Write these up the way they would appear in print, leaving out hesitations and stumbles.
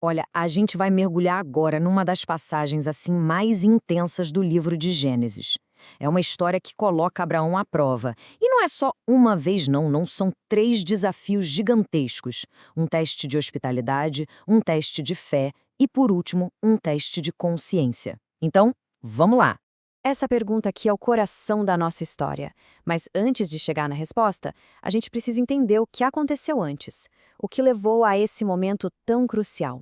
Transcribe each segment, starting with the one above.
Olha, a gente vai mergulhar agora numa das passagens assim mais intensas do livro de Gênesis. É uma história que coloca Abraão à prova. E não é só uma vez, não são três desafios gigantescos: um teste de hospitalidade, um teste de fé e, por último, um teste de consciência. Então, vamos lá! Essa pergunta aqui é o coração da nossa história. Mas antes de chegar na resposta, a gente precisa entender o que aconteceu antes, o que levou a esse momento tão crucial.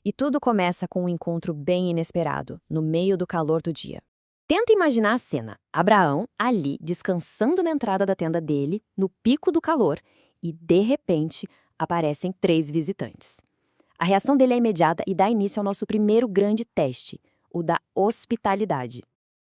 E tudo começa com um encontro bem inesperado, no meio do calor do dia. Tenta imaginar a cena: Abraão ali descansando na entrada da tenda dele, no pico do calor, e de repente aparecem três visitantes. A reação dele é imediata e dá início ao nosso primeiro grande teste, o da hospitalidade.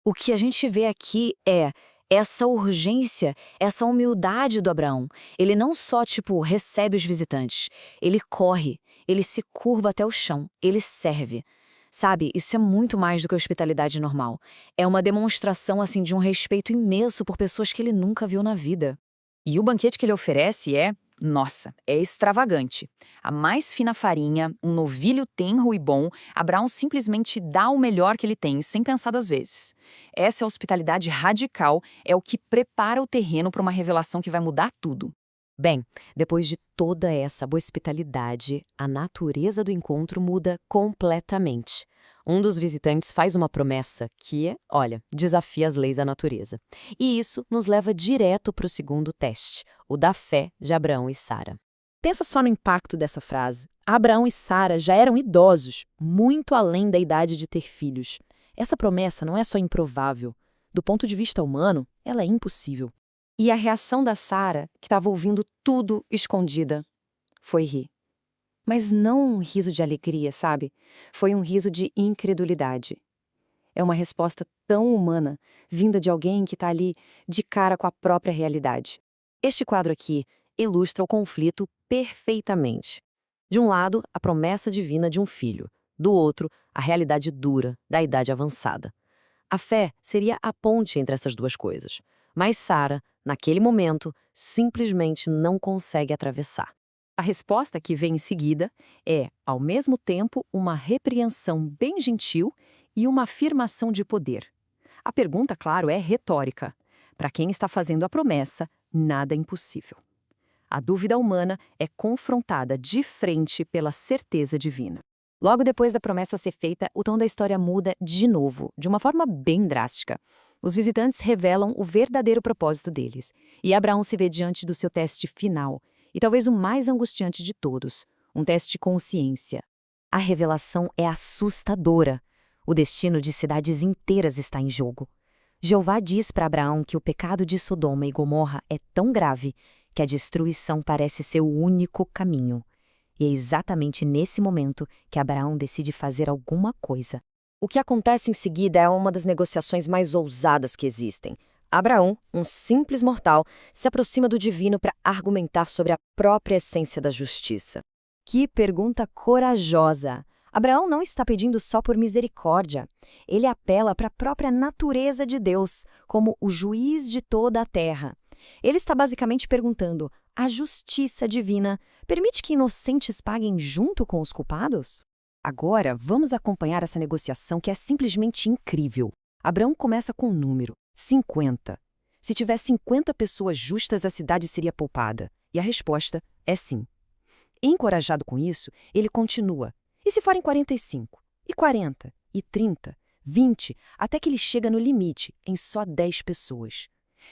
O que a gente vê aqui é essa urgência, essa humildade do Abraão. Ele não só, recebe os visitantes, ele corre, ele se curva até o chão, ele serve. Sabe, isso é muito mais do que hospitalidade normal. É uma demonstração, assim, de um respeito imenso por pessoas que ele nunca viu na vida. E o banquete que ele oferece nossa, é extravagante. A mais fina farinha, um novilho tenro e bom, Abraão simplesmente dá o melhor que ele tem, sem pensar duas vezes. Essa hospitalidade radical é o que prepara o terreno para uma revelação que vai mudar tudo. Bem, depois de toda essa hospitalidade, a natureza do encontro muda completamente. Um dos visitantes faz uma promessa que, olha, desafia as leis da natureza. E isso nos leva direto para o segundo teste, o da fé de Abraão e Sara. Pensa só no impacto dessa frase. Abraão e Sara já eram idosos, muito além da idade de ter filhos. Essa promessa não é só improvável. Do ponto de vista humano, ela é impossível. E a reação da Sara, que estava ouvindo tudo escondida, foi rir. Mas não um riso de alegria, sabe? Foi um riso de incredulidade. É uma resposta tão humana, vinda de alguém que está ali de cara com a própria realidade. Este quadro aqui ilustra o conflito perfeitamente. De um lado, a promessa divina de um filho. Do outro, a realidade dura da idade avançada. A fé seria a ponte entre essas duas coisas. Mas Sara, naquele momento, simplesmente não consegue atravessar. A resposta que vem em seguida é, ao mesmo tempo, uma repreensão bem gentil e uma afirmação de poder. A pergunta, claro, é retórica. Para quem está fazendo a promessa, nada é impossível. A dúvida humana é confrontada de frente pela certeza divina. Logo depois da promessa ser feita, o tom da história muda de novo, de uma forma bem drástica. Os visitantes revelam o verdadeiro propósito deles, e Abraão se vê diante do seu teste final, e talvez o mais angustiante de todos, um teste de consciência. A revelação é assustadora. O destino de cidades inteiras está em jogo. Jeová diz para Abraão que o pecado de Sodoma e Gomorra é tão grave que a destruição parece ser o único caminho. E é exatamente nesse momento que Abraão decide fazer alguma coisa. O que acontece em seguida é uma das negociações mais ousadas que existem. Abraão, um simples mortal, se aproxima do divino para argumentar sobre a própria essência da justiça. Que pergunta corajosa! Abraão não está pedindo só por misericórdia. Ele apela para a própria natureza de Deus, como o juiz de toda a terra. Ele está basicamente perguntando: a justiça divina permite que inocentes paguem junto com os culpados? Agora, vamos acompanhar essa negociação que é simplesmente incrível. Abraão começa com um número: 50. Se tiver 50 pessoas justas, a cidade seria poupada. E a resposta é sim. Encorajado com isso, ele continua: e se forem 45? E 40? E 30? 20? Até que ele chega no limite, em só 10 pessoas.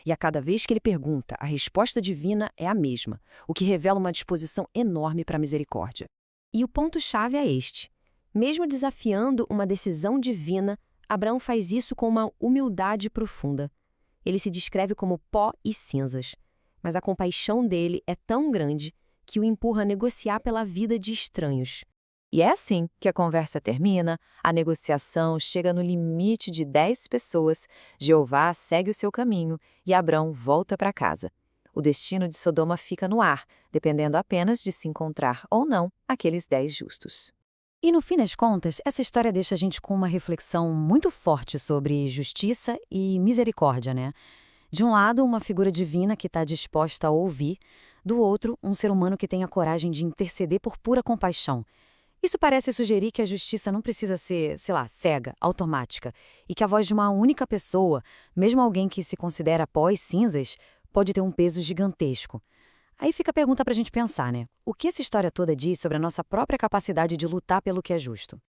E a cada vez que ele pergunta, a resposta divina é a mesma, o que revela uma disposição enorme para a misericórdia. E o ponto-chave é este. Mesmo desafiando uma decisão divina, Abraão faz isso com uma humildade profunda. Ele se descreve como pó e cinzas, mas a compaixão dele é tão grande que o empurra a negociar pela vida de estranhos. E é assim que a conversa termina, a negociação chega no limite de 10 pessoas, Jeová segue o seu caminho e Abrão volta para casa. O destino de Sodoma fica no ar, dependendo apenas de se encontrar ou não aqueles 10 justos. E no fim das contas, essa história deixa a gente com uma reflexão muito forte sobre justiça e misericórdia, né? De um lado, uma figura divina que está disposta a ouvir, do outro, um ser humano que tem a coragem de interceder por pura compaixão. Isso parece sugerir que a justiça não precisa ser, sei lá, cega, automática, e que a voz de uma única pessoa, mesmo alguém que se considera pós-cinzas, pode ter um peso gigantesco. Aí fica a pergunta pra gente pensar, né? O que essa história toda diz sobre a nossa própria capacidade de lutar pelo que é justo?